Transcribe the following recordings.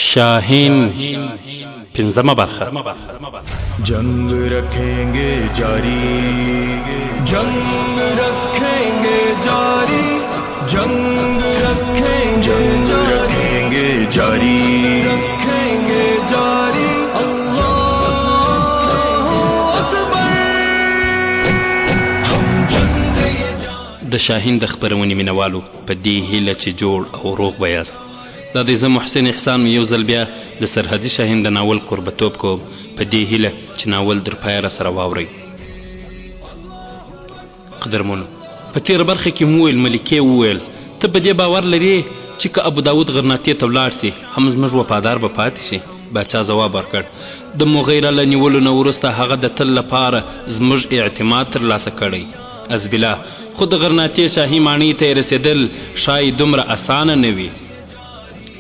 शाहीन पिंजमा बरखा। जंग रखेंगे जारी, जंग रखेंगे जारी, जंग रखेंगे जारी, रखेंगे जारी। د شاهین د خبرونې مینوالو په دې هیله چې جوړ او روغ به یاست. دا د زه محسن احسان یو ځل بیا د سرحدي شاهین د ناول قربتوب کوم په دې هیله چې ناول در پایه را سره واورئ. قدرمنو، په تېره برخه کې مو وویل ملکې وویل ته په دې باور لرې چې که ابو داود غرناطې ته ولاړ سي هم زموږ وفادار به پاتې شي؟ باچا ځواب ورکړ د مغیره له نیولو نه وروسته هغه د تل لپاره زموږ اعتماد ترلاسه کړی. ازبلا خو د غرناطې شاهي ماڼۍ ته یې رسېدل ښایي دومره اسانه نه وي.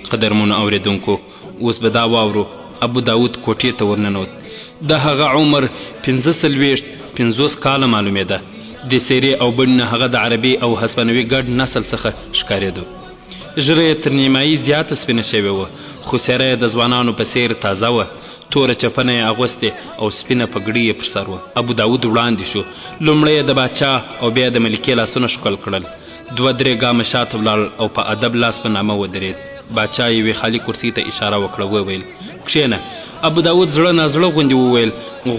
قدرمنو اورېدونکو، اوس به دا واورو ابو داود کوټې ته ورننوت. د هغه عمر 45 کاله معلومېده. د څېرې او بڼ نه هغه د عربي او هسپانوي ګډ نسل څخه ښکارېدو. ژره یې تر نیمایي زیاته سپینه شوې وه، خو څېره یې د ځوانانو په څېر تازه وه. توره چپنه یې اغوستې او سپینه پګړۍ یې پر سر وه. ابو داود وړاندې شو. لومړی یې د باچا او بیا د ملکې لاسونه ښکل کړل. 2-3 ګامه شاته ولاړ او په ادب لاس په نامه ودرېد. باچا یوې خالي کرسۍ ته اشاره وکړه، وویل کښېنه. ابو داود زړه نازړه غوندې وویل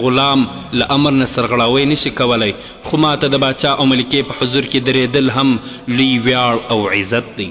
غلام له امر نه سرغړاوی نشي کولی، خو ماته د باچا او ملکې په حضور کې درېدل هم لوی ویاړ او عزت دی.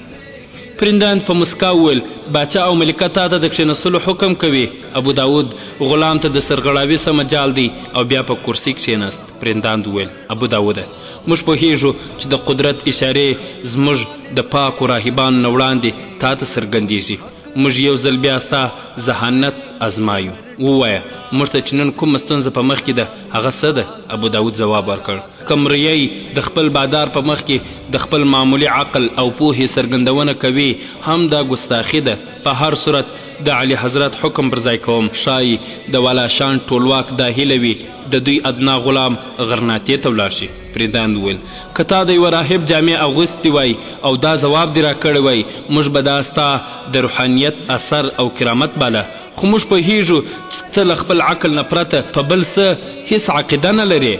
پرندان په مسکا وویل باچا او ملکه تا ته د کښېنستلو حکم کوي. ابو داود غلام ته د سرغړاوي څه مجال دی او بیا په کرسۍ کښېناست. پرندان وویل ابو داوده، موږ پوهیږو چې د قدرت اشارې زموږ د پاکو راهبانو نه وړاندې تا ته څرګندېږي. موږ یو ځل بیا ستا ذهانت ازمایو. ووایه موږ ته چې نن کومه ستونزه په مخ کې ده هغه څه ده؟ ابو داود ځواب ورکړ که مریی د خپل بادار په مخ کې د خپل معمولي عقل او پوهې څرګندونه کوي هم دا ګستاخي ده. په هر صورت د علي حضرت حکم پر ځای کوم. ښایي د والاشان ټولواک دا هیله وي د دوی ادنا غلام غرناطې ته ولاړ شي. پریدان وویل که تا د یوه راهب جامې اغوستې وای او دا ځواب دې راکړی وای موږ به دا ستا د روحانیت اثر او کرامت باله، خو موږ پوهیږو چې ته له خپل عقل نه پرته په بل څه هیڅ عقیده نه لرې.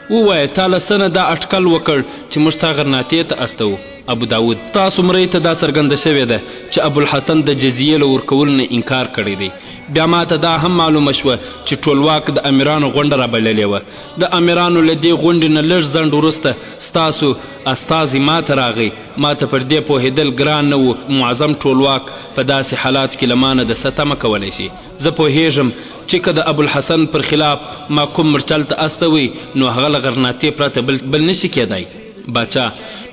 ووایه تا له څه نه دا اټکل وکړ چې موږ تا غرناطې ته استوو؟ ابو داود تاسو مرۍ ته دا څرګنده شوې ده چې ابوالحسن د جزیې له ورکولو نه انکار کړی دی. بیا ماته دا هم معلومه شوه چې ټولواک د امیرانو غونډه رابللې وه. د امیرانو له دې غونډې نه لږ ځنډ وروسته ستاسو استازي ماته راغی. ماته پر دې پوهېدل ګران نه و معظم ټولواک په داسې حالاتو کې له ما نه د څه تمه کولی شي. زه پوهېږم چې که د ابوالحسن پر خلاف ما کوم مرچل ته استوي نو هغه له غرناطې پرته بل نشي کېدی. باچا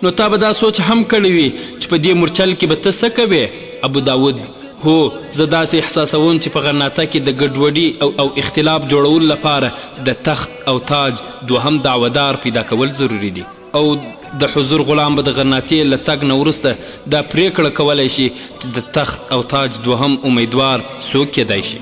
نو تا به دا سوچ هم کړی وي چې په دې مرچل کې به ته څه کوې؟ ابو داود هو، زه داسې احساسوم چې په غرناطه کې د ګډوډي او اختلاف جوړولو لپاره د تخت او تاج دوهم دعوادار پیدا کول ضروری دي، او د حضور غلام به د غرناطې له تګ نه وروسته دا پریکړه کولی شي چې د تخت او تاج دوهم امیدوار څوک کېدی شي.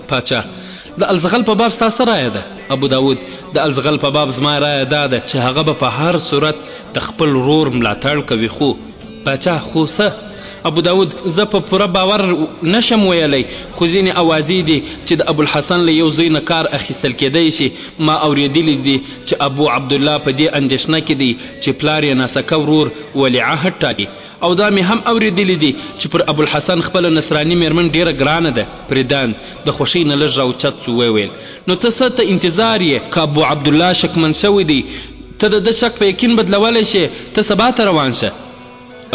پاچا د الزغل په باب ستا څه رایه ده؟ ابو داود د الزغل په باب زما رایه دا ده چې هغه به په هر صورت د خپل ورور ملاتړ کوي. خو پاچا خو څه؟ ابو داود زه په پوره باور نشم ویلی، خو ځینې اوازې دي چې د ابوالحسن له یو زوی نه کار اخیستل کېدی شي. ما اورېدلی دي چې ابو عبدالله په دې اندېښنه کې دی چې پلار یې ناسکه ورور ولیعهد ټاکي، او دا مې هم اورېدلی دي چې پر ابوالحسن خپله نصراني میرمن ډېره ګرانه ده. پریدان د خوښۍ نه لږ راوچت سو، وویل نو ته څه ته انتظار یې؟ که ابو عبدالله شکمن شوی دی ته د ده شک په یقین بدلولی شې. ته سبا ته روان شه.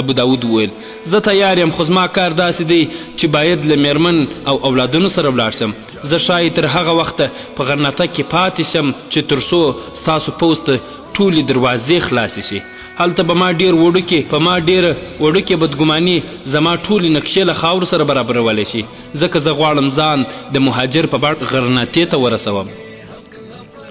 ابو داود وویل زه تیار یم، خو زما کار داسې دی چې باید له میرمن او اولادونو سره ولاړ شم. زه ښایي تر هغه وخته په غرناطه کې پاتې شم چې تر څو ستاسو پوځ ته ټولې دروازې خلاصې شي. هلته به ما ډېر وړوکې بدګماني زما ټولې نقشې له خاورو سره برابرولی شي، ځکه زه غواړم ځان د مهاجر په بڼ غرناطې ته ورسوم.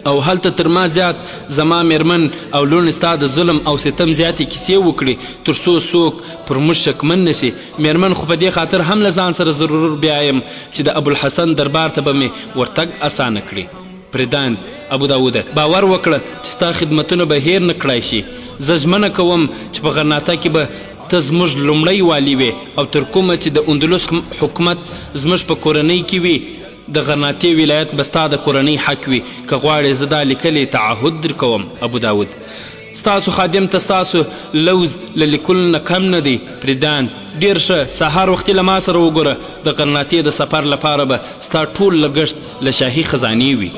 او هلته تر ما زیات زما میرمن او لوڼې ستا د ظلم او ستم زیاتې کیسې وکړي تر څو څوک پر موږ شکمن نشي. میرمن خو په دې خاطر هم له ځان سره ضرور بیایم چې د ابوالحسن دربار ته به مې ورتګ اسانه کړي. پردان ابو داود باور وکړه چې ستا خدمتونه به هیر نه کړای شي. زه ژمنه کوم چې په غرناطه کې به ته زموږ لومړی والی وې او تر کومه چې د اندلس حکومت زموږ په کورنۍ کې وي د غرناطې ولایت به ستا د کورنۍ حق وي. که غواړې زه دا لیکلی تعهد در کوم. ابو داود ستاسو خادم ته ستاسو لوز له لیکلو نه کم نه دی. پردان ډېر ښه، سهار وختي له ما سره وګوره. د غرناطې د سفر لپاره به ستا ټول لګښت له شاهي خزانې وي.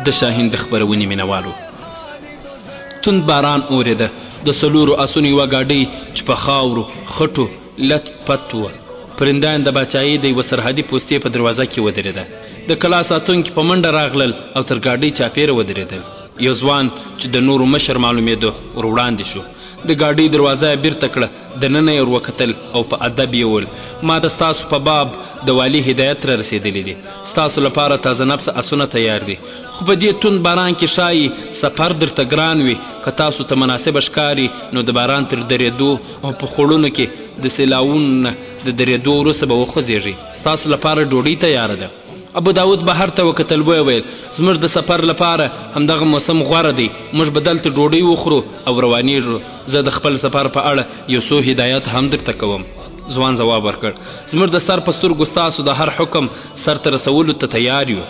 د شاهین د خبرونې مینوالو توند باران اورېده. د څلورو اسونو یوه ګاډۍ چې په خاورو خټو لت پت وه. پرندان د باچایي د یوه سرحدي پوستې په دروازه کې ودرېده. د کلا ساتونکي په منډه راغلل او تر ګاډۍ چاپېره ودرېدل. یو ځوان چې د نورو مشر معلومېده ور وړاندې شو. د ګاډۍ دروازه یې بیرته کړه. دننه یې ور وکتل او په ادب یې وویل ما د ستاسو په باب د والي هدایت را رسېدلی دی. ستاسو لپاره تازه نفس اسونه تیار دي، خو په دې توند باران کې ښایي سفر درته ګران وي. که تاسو ته مناسبه ښکاري نو د باران تر درېدو او په خوړونو کې د سیلاوونو نه د درېدو وروسته به وخوځېږي. ستاسو لپاره ډوډۍ تیاره ده. ابو داود بهر ته وکتل، ویې ویل زموږ د سفر لپاره همدغه موسم غوره دی. موږ به دلته ډوډۍ وخورو او روانېږو. زه د خپل سفر په اړه یو څو هدایت هم درته کوم. ځوان ځواب ورکړ زموږ د سر په سترګو ستاسو د هر حکم سرته رسولو ته تیار یو.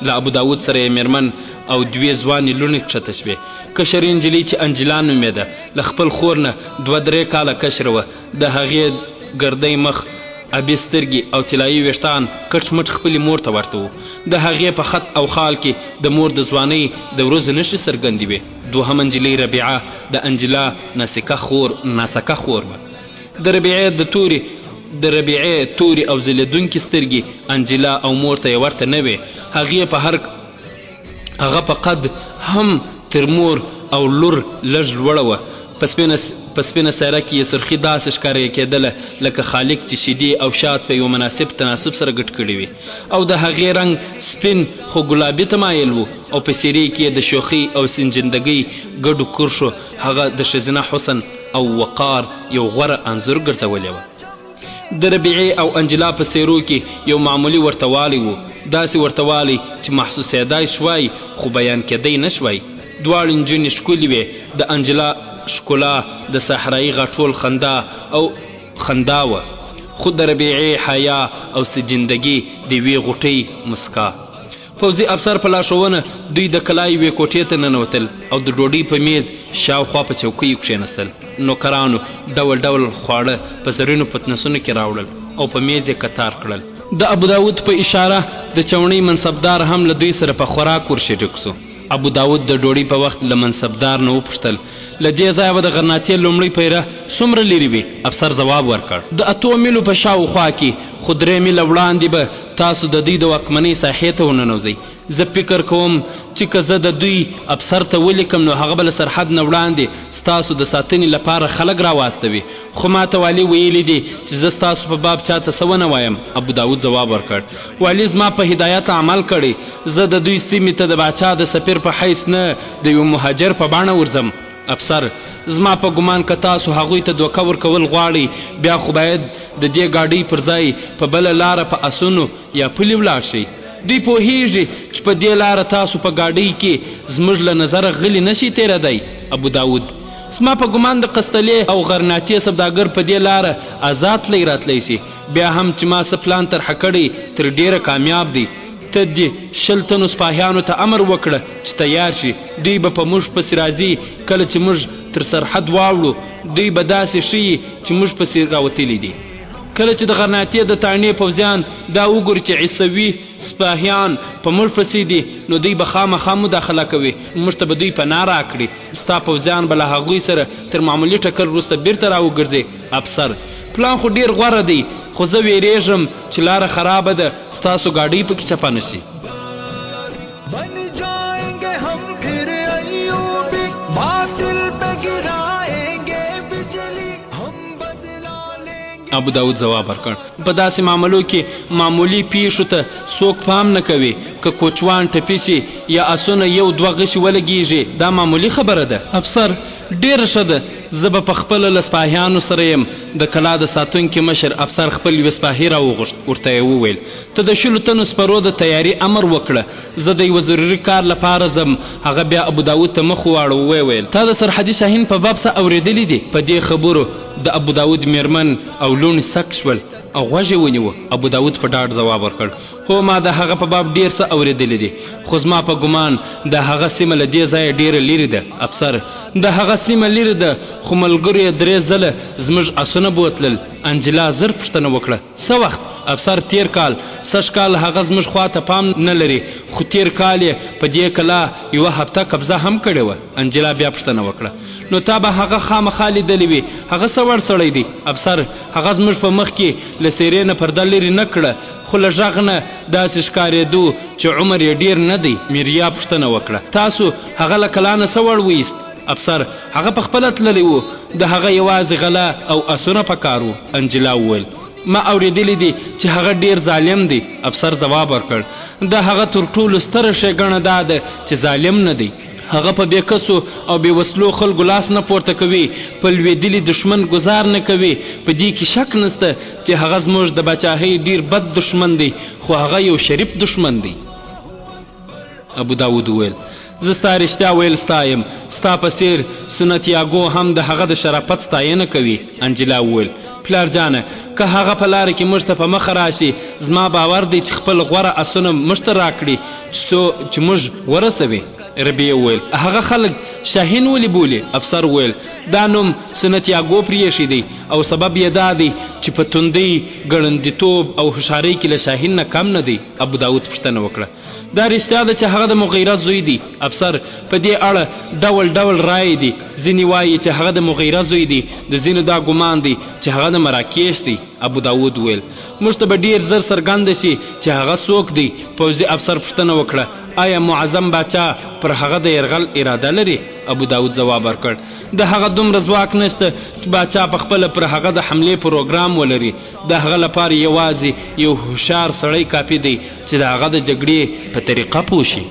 له ابو داود سره یې میرمن او دوې ځوانې لوڼې کښته شوې. کشرې نجلۍ چې انجلا نومېده له خپل خور نه 2-3 کاله کشره وه. د هغې ګردی مخ، ابي سترګې او طلایي ویښتان کټ مټ خپلې مور ته ورته وو. د هغې په خط او خال کې د مور د ځوانۍ د ورځې نښې څرګندې وې. دوهمه نجلۍ ربیعه د انجلا ناسکه خور وه. د ربیعې تورې او ځلېدونکې سترګې انجلا او مور ته یې ورته نه وې. هغه په قد هم تر مور او لور لږ لوړه وه. په سپینه سیاره کې یې سرخي داسې ښکاره کېدله لکه خالق چې شیدې او شات په یو مناسب تناسب سره ګډ کړي وي. او د هغې رنګ سپین خو ګلابي تمایل و او په څېرې کې د شوخۍ او سنجندګۍ ګډو کرښو هغه د ښځینه حسن او وقار یو غوره انځور ګرځولی وه. د ربیعې او انجلا په څېرو کې یو معمولي ورتوالی و، داسې ورتوالی چې محسوسېدای شوای خو بیان کېدی نه شوای. دواړې نجونې ښکلې وې. د انجلا ښکلا د صحرایي غاټول خندا وه، خو د ربیعې حیا او سجندګي د یوې غوټۍ مسکا. پوځي افسر په لارښوونه دوی د کلا یوې کوټې ته ننوتل او د ډوډۍ په میز شاوخوا په چوکیو کښېنستل. نوکرانو ډول ډول خواړه په زرینو پتنسونو کې راوړل او په میز یې کتار کړل. د ابو داود په اشاره د چوڼۍ منصبدار هم له دوی سره په خوراک ورشریک سو. ابو داود د ډوډۍ په وخت له منصبدار نه وپوښتل له دې ځایه به د غرناطې لومړۍ پیره څومره لرې وي؟ افسر ځواب ورکړ د 8 میلو په شاوخوا کې، خو 3 میله وړاندې به تاسو د دوی د واکمنۍ ساحې ته وننوځئ. زه فکر کوم چې که زه د دوی افسر ته ولیکم نو هغه به له سرحد نه وړاندې ستاسو د ساتنې لپاره خلک راواستوي. خو ما ته والي ویلي دي چې زه ستاسو په باب چاته څه ونه وایم. ابو داود ځواب ورکړ والي زما په هدایت عمل کړی. زه د دوی سیمې ته د باچا د سفیر په حیث نه د یو مهاجر په بڼه ورځم. افسر زما په ګمان که تاسو هغوی ته دوکه ورکول غواړئ بیا خو باید د دې ګاډۍ پر ځای په بله لاره په اسونو یا پلي ولاړ شئ. دوی پوهیږي چې په دې لاره تاسو په ګاډۍ کې زموږ له نظره غلی نشي تېرېدی. ابو داود زما په ګمان د قسطلې او غرناطې سوداګر په دې لاره آزاد تلی راتلی شي. بیا هم چې ما څه پلان طرحه کړی تر ډېره کامیاب دی. ته دې 20 تنو سپاهیانو ته امر وکړه چې تیار شي. دوی به په موږ پسې راځي. کله چې موږ تر سرحد واوړو دوی به داسې ښیي چې موږ پسې راوتلي دي. کله چې د غرناطې د تاڼې پوځیان دا وګوري چې عیسوي سپاهیان په موږ پسې دي نو دوی به خامخا مداخله کوي. موږ ته به دوی پناه راکړي. ستا پوځیان به له هغوی سره تر معمولي ټکر وروسته بیرته راوګرځي. افسر پلان خو ډېر غوره دی، خو زه ویرېږم چې لاره خرابه ده، ستاسو ګاډۍ پکې چپه نه شي. ابو داود ځواب ورکړ په داسې معاملو کې معمولی پیښو ته څوک پام نه کوي که کوچوان ټپي شي یا اسونه یو دوه غشي ولګیږي دا معمولی خبره ده. افسر ډیره ښه ده زه به په خپله له سپاهیانو سره یم. د کلا د ساتونکي مشر افسر خپل یوه سپاهي راوغوښت. ورته یې وویل ته د 10 تنو سپرو د تیاري امر وکړه زه د یوه ضروري کار لپاره ځم. هغه بیا ابو داود ته مخ وواړه ویې ویل تا د سرحدي شاهین په باب څه اورېدلي دي؟ په دې خبرو د ابو داود میرمن او لوڼې سک شول او غوږ یې ونیوه. ابو داود په ډاډ ځواب ورکړ هو ما د هغه په باب ډیر څه اورېدلی دي خو زما په ګمان د هغه سیمه له دې ځایه ډیره لیرې ده. افسر د هغه سیمه لیرې ده خو ملګرو یې 3 ځله زموږ اسونه بوتلل. انجلا زر پوښتنه وکړه څه وخت؟ افسر تیر کال. سږ کال هغه زموږ خوا ته پام نه لري خو تیر کال یې په دې کلا 1 هفته قبضه هم کړې وه. انجلا بیا پوښتنه وکړه نو تا به هغه خامخا لیدلی وي هغه څه وړ سړی دی؟ افسر هغه زموږ په مخ کې له څیرې نه پرده لرې نه کړه خو له غږ نه داسې ښکارېدو چې عمر یې ډیر نه دی. میریا پوښتنه وکړه تاسو هغه له کلا نه څه وړ ویست؟ افسر هغه په خپله تللی و د هغه یوازې غله او اسونه په کار وو. انجلا وویل ما اورېدلی دي چې هغه ډیر ظالم دی. افسر ځواب ورکړ د هغه تر ټولو ستره ښېګڼه دا ده چې ظالم نه دی. هغه په بې کسو او بې وسلو خلکو لاس نه پورته کوي په لوېدلي دشمن ګزار نه کوي. په دې کې شک نسته چې هغه زموږ د باچاهۍ ډیر بد دشمن دی خو هغه یو شریف دشمن دی. ابو داود وویل زه ستا رښتیا ویل ستایم ستا په څېر سنتیاګو هم د هغه د شرافت ستاینه کوي. انجلا وویل پلار جانه که هغه په لاره کې موږ ته په مخه راشي زما باور دی چې خپل غوره اسونه موږ ته راکړي چې موږ ورسوي. ربیع وویل هغه خلک شاهین ولې بولي؟ افسر وویل دا نوم سنتیاګو پرې ایښی دی او سبب یې دا دی چې په توندۍ ګړندیتوب او هوښیارۍ کې له شاهین نه کم نه دی. ابو داود پوښتنه وکړه دا رښتیا ده چې هغه د مغیره زوی دی؟ افسر په دې اړه ډول ډول رایې دي. ځینې وایي چې هغه د مغیره زوی دی د ځینو دا ګمان دی چې هغه د مراکش دی. ابو داود ویل موږ ته به ډیر زر څرګنده شي چې هغه څوک دی. پوځي افسر پوښتنه وکړه آیا معظم باچا پر هغه د یرغل اراده لري؟ ابو داود ځواب ورکړ د هغه دومره ځواک نشته چې باچا په خپله پر هغه د حملې پروګرام ولري. د هغه لپاره یوازې یو هوښیار سړی کافي دی چې د هغه د جګړې په طریقه پوه شي.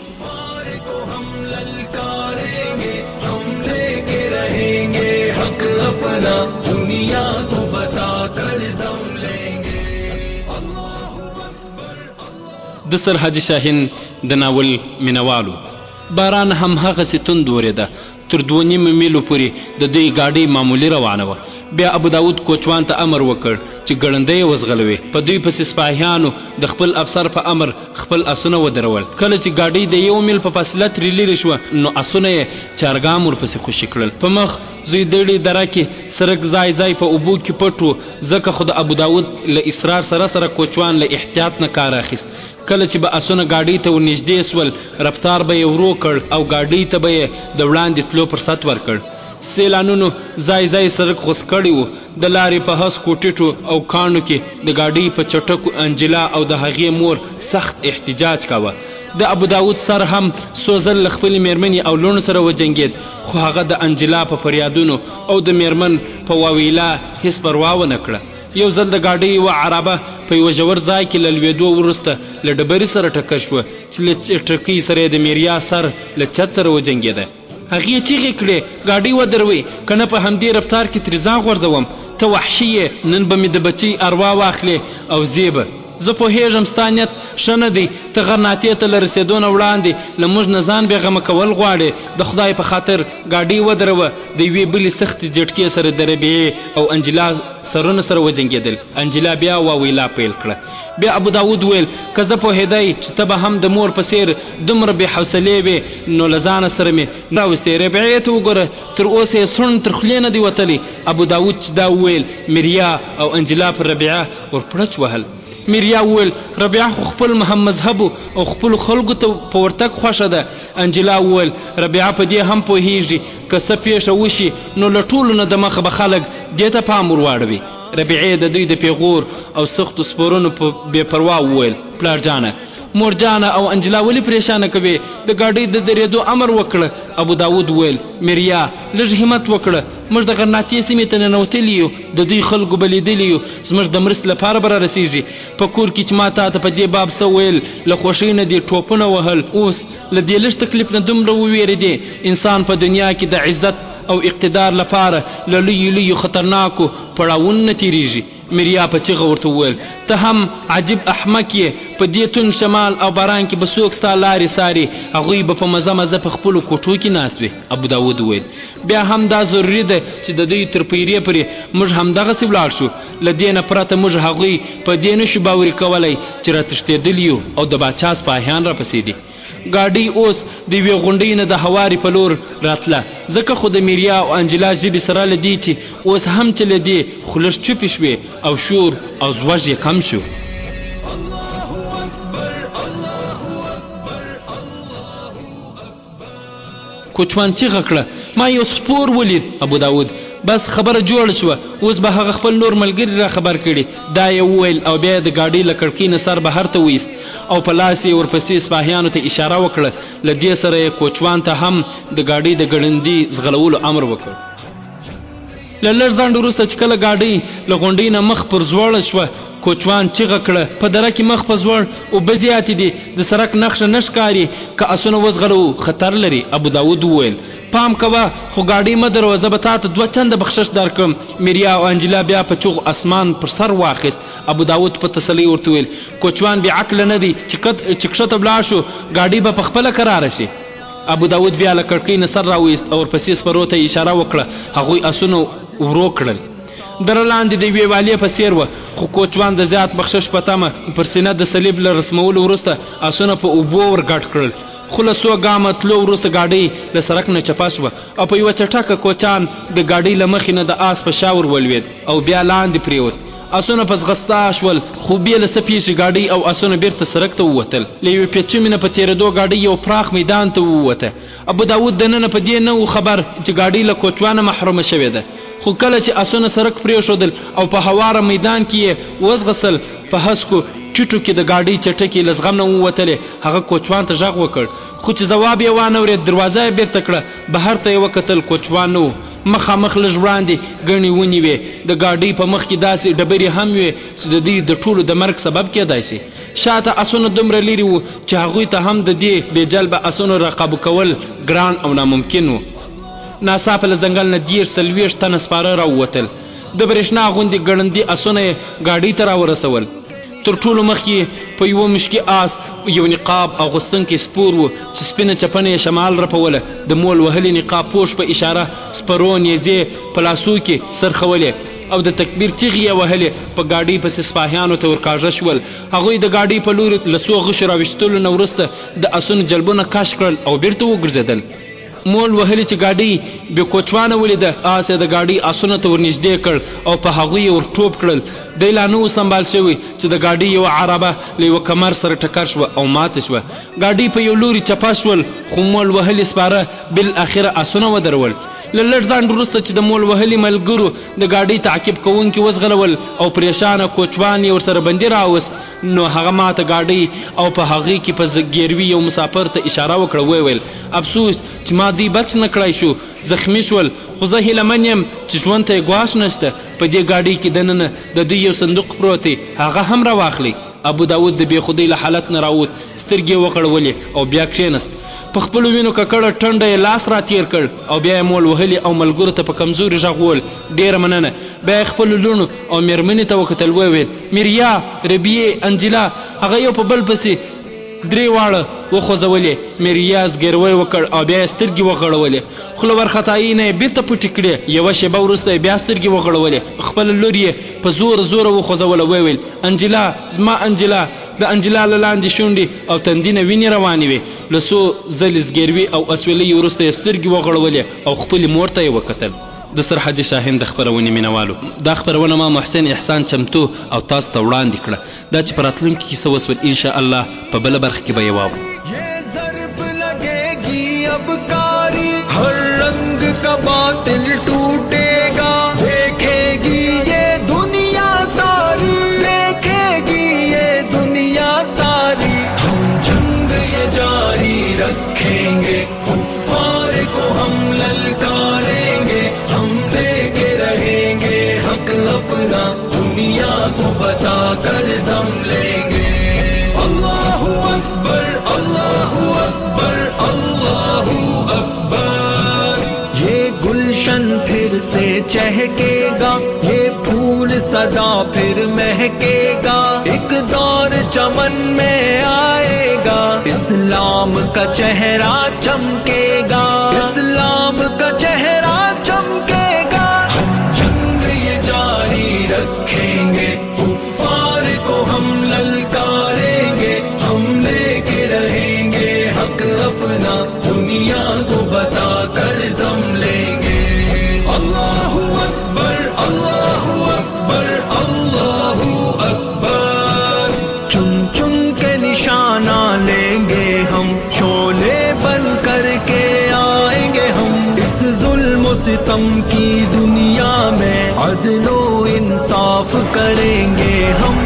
د سرحدي شاهین د ناول مینوالو باران هم هغسې توند ورېده تر 2.5 میلو پورې د دوی ګاډۍ معمولي روانه وه. بیا ابو داود کوچوان ته امر وکړ چې ګړندی یې وځغلوي. په دوی پسې سپاهیانو د خپل افسر په امر خپل اسونه ودرول. کله چې ګاډۍ د 1 میل په فاصله ترې لرې شوه نو اسونه یې چارګام ورپسې خوشي کړل. په مخ زویدړې دره کې سرک ځای ځای په اوبو کې پټ و ځکه خو د ابو داود له اصرار سره کوچوان له احتیاط نه کار اخیست. کله چې به اسونه ګاډۍ ته ورنږدې سول رفتار به یې ورو کړ او ګاډۍ ته به یې د وړاندې تلو فرصت ورکړ. سیلانونو ځای ځای سرک غوڅ کړی و. د لارې په هسکو ټیټو او کاڼو کې د ګاډۍ په چټکو انجلا او د هغې مور سخت احتجاج کاوه. د ابو داود سر هم څو ځل له خپلې میرمنې او لوڼو سره وجنګېد خو هغه د انجلا په فریادونو او د میرمن په واویلا هېڅ پروا ونه کړه. یو ځل د ګاډۍ یوه عربه په یوه ژور ځای کې له لوېدو وروسته له ډبرې سره ټکر شوه چې له ټکۍ سره یې د میریا سر له چت سره وجنګېده. هغې چیغې کړې ګاډۍ ودروئ که نه په همدې رفتار کې ترې ځان غورځوم. ته وحشي یې نن به مې د بچۍ اروا واخلې او زیبه زه پوهېږم ستا نیت ښه نه دی. ته غرناطې ته له رسېدو نه وړاندې له موږ نه ځان بېغمه کول غواړې. د خدای په خاطر ګاډۍ ودروه. د یوې بلې سختې جټکې سره د ربیعې او انجلا سرونه سره وجنګېدل. انجلا بیا واویلا پیل کړه. بیا ابو داود ویل که زه پوهېدی چې ته به هم د مور په څېر دومره بې حوصلې وې نو له ځانه سره مې راوستې. ربیعې ته وګوره تر اوسه یې سوڼ تر خولې نه دی وتلی. ابو داود چې دا وویل میریا او انجلا پر ربیعه ورپړچ وهل. میریا وویل ربیعه خو خپل مذهب او خپلو خلکو ته په ورتګ خوښه ده. انجلا وویل ربیعه په دې هم پوهېږي که څه پیښه وشي نو له ټولو نه د مخه به خلک دې ته پام ور واړوي. ربیعې د دوی د پیغور او سختو سپورونو په بې پروا وویل پلار جانه مور جانه او انجلا ولې پریشانه کوي؟ د ګاډۍ د درېدو امر وکړه. ابو داود ویل میریا لږ همت وکړه موږ د غرناطې سیمې ته ننوتلي یو، د دوی خلکو به لیدلي یو، زموږ د مرستې لپاره به رارسېږي. په کور کې چې ما تا ته په دې باب څه ویل، له خوښۍ نه دې ټوپونه وهل، اوس له دې لږ تکلیف نه دومره وویرېدې. انسان په دنیا کې د عزت او اقتدار لپاره له لویو خطرناکو پړاوونو نه تېرېږي. میریا په چیغه ورته وویل ته هم عجیب احمق یې، په دې تون شمال او باران کې به څوک ستا لارې ساري، هغوی به په مزه په خپلو کوټو کې ناست وي. ابو داود وویل بیا هم دا ضروري ده چې د دوی تر پیرې پورې موږ همدغسې ولاړ شو، له دې نه پرته موږ هغوی په دې نشو باوري کولی چې راتښتېدلي یو او د باچا سپاهیان راپسې دي. ګاډۍ اوس د یوې غونډۍ نه د هوارې په لور راتله، ځکه خو د میریا او انجلا ژبې سره له دې چې اوس هم چې له دې خو لږ چوپې شوې او شور او زوږ یې کم شو. کوچوان چیغه کړه ما یو سپور ولید. ابو داود بس خبره جوړه شوه، اوس به هغه خپل نور ملګري را خبر کړي. دا یې وویل او بیا د ګاډۍ له کړکۍ نه سر بهر ته وایست او په لاس یې ورپسې سپاهیانو ته اشاره وکړه. له دې سره یې کوچوان ته هم د ګاډۍ د ګړندي ځغلولو امر وکړ. له لږ ځنډ وروسته چې کله ګاډۍ له غونډۍ نه مخ پر زوړه شوه، کوچوان چیغه کړه په دره کې مخ په زوړ اوبه زیاتې دي، د سړک نښه نه ښکاري، که اسونه وزغلو خطر لري. ابو داود وویل پام کوه خو ګاډۍ مه دروه، زه به تا ته 2 چنده بخشش درکړم. میریا او انجلا بیا په چغو اسمان پر سر واخیست. ابو داود په تسلۍ ورته ویل کوچوان بې عقله نه دی چې کښته ولاړ شو ګاډۍ به په خپله کراره شي. ابو داود بیا له کړکۍ نه سر راویست او ورپسې سپرو ته اشاره وکړه. هغوی اسونه ورو کړل. دره لاندې د یوې والې په څېر وه، خو کوچوان د زیات بخشش په تمه پر سینه د صلیب له رسمولو وروسته اسونه په اوبو ورګډ کړل. خو له 100 ګامه تلو وروسته ګاډۍ له سړک نه چپه شوه او په یوه چټکه کوچان د ګاډۍ له مخې نه د آس په شا ور ولوېد او بیا لاندې پرېوت. اسونه په ځغستا شول، خو بې له څه پیښې ګاډۍ او اسونه بیرته سړک ته ووتل. له یوې پیچمې نه په تېرېدو ګاډۍ یو پراخ میدان ته ووته. ابو داود دننه په دې نه و خبر چې ګاډۍ له کوچوانه محرومه شوې ده، خو کله چې اسونه سړک پرېښودل او په هواره میدان کې یې وزغسل، په هسکو چټو کې د ګاډۍ چټکې له زغم نه ووتلې. هغه کوچوان ته غږ وکړ، خو چې ځواب یې وانه ورېد. دروازه یې بیرته کړه، بهر ته یې وکتل، کوچوان نه و. مخامخ لږ وړاندې ګڼې ونې وې، د ګاډۍ په مخ کې داسې ډبرې هم وې چې د دوی د ټولو د مرګ سبب کېدای شي. شاته اسونه دومره لرې وو چې هغوی ته هم د دې بې جلبه اسونو رقابو کول ګران او ناممکن و. ناڅاپه له ځنګل نه 40 تنه سپاره راووتل. د برېښنا غوندې ګړندي اسونه یې ګاډۍ ته راورسول. تر ټولو مخکې په یوه مشکي آس یو نقاب اغوستونکی سپور و چې سپینه چپنه یې شمال رپوله. د مول وهلي نقاب پوش په اشاره سپرو نیزې په لاسو کې سرخولې او د تکبیر چیغې یې وهلې. په ګاډۍ پسې سپاهیانو ته ورکاږه شول. هغوی د ګاډۍ په لوري له 100 غشو راویستلو نه وروسته د اسونو جلبونه کش کړل او بیرته وګرځېدل. مول وهلي چې ګاډۍ بې کوچوانه ولیده، آس یې د ګاډۍ اسونو ته ورنږدې کړ او په هغوی یې ورټوپ کړل. دی لا نه و سنبال شوی چې د ګاډۍ یوه عربه له یوه کمر سره ټکر شوه او ماته شوه. ګاډۍ په یو لوري چپه شول، خو مول وهلي سپاره بالاخره اسونه ودرول. له لږ ځنډ وروسته چې د مول وهلي ملګرو د ګاډۍ تعقیب کوونکي وزغلول او پریشانه کوچوان یې ورسره بندي راوست، نو هغه ماته ګاډۍ او په هغې کې په ګیروي یو مسافر ته اشاره وکړه. ویل افسوس چې ما دوی بچ نه کړی شو، زخمی شول، خو زه هیله من یم چې ژوند ته یې ګواښ نشته. په دې ګاډۍ کې دننه د دوی یو صندوق پروت دی، هغه هم راواخلئ. ابو داود د بېخودۍ له حالت نه راووت، سترګې یې وغړولې او بیا کښېنست. په خپلو وینو ککړه ټنډه یې لاس را تېر کړ او بیا یې مول وهلي او ملګرو ته په کمزوري غږ وویل ډېره مننه. بیا یې خپلو لوڼو او مېرمنې ته وکتل. ویل میریا، ربیې، انجلا، هغه یو په بل پسې 3 واړه وخوځولې. میریا زګیروی وکړ او بیا یې سترګې وغړولې. خوله ورخطایي نه یې بېرته پټې کړې. یوه شېبه وروسته یې بیا سترګې وغړولې. خپله لور یې په زوره وخوځوله. ویل انجلا، زما انجلا. د انجلا له لاندې شونډې او تندي نه وینې روانې وې. له 100 ځلې زګیروي او اسویلۍ وروسته یې سترګې وغړولې او خپلې مور ته یې وکتل. د سرحدي شاهین د خپرونې مینوالو، دا خپرونه ما محسن احسان چمتو او تاسو ته وړاندې کړه. دا چې په راتلونکي کې څه وسول انشاءالله په بله برخه کې به یې واورو. हर रंग का बातिल टूटेगा, देखेगी ये दुनिया सारी, देखेगी ये दुनिया सारी. हम जंग ये जारी रखेंगे, कुफ्फार को हम ललकारेंगे, हम को बता कर दम लेंगे। अल्लाहू अकबर, अल्लाहू अकबर, अल्लाहू अकबर। ये गुलशन फिर से चहकेगा, ये फूल सदा फिर महकेगा, एक दौर चमन में आएगा, इस्लाम का चेहरा चमकेगा, इस्लाम का चेहरा चमकेगा। हम जंग ये जारी रखेंगे, कुफ्फार को हम ललकारेंगे, हम लेके रहेंगे हक अपना, दुनिया को बता कर दम लेंगे। अल्लाहू अकबर, अल्लाहू अकबर, अल्लाहू अकबर। चुन चुन के निशाना लेंगे हम, शोले बन कर के आएंगे हम, इस जुल्म सितम की दुनिया में अदलो इंसाफ करेंगे हम।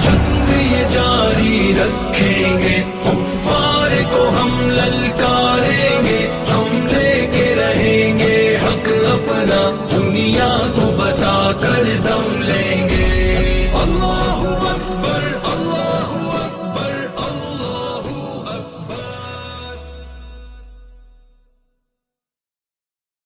जंग ये जारी रखेंगे, कुफ्फार को हम ललकारेंगे, हम लेके रहेंगे हक अपना, दुनिया को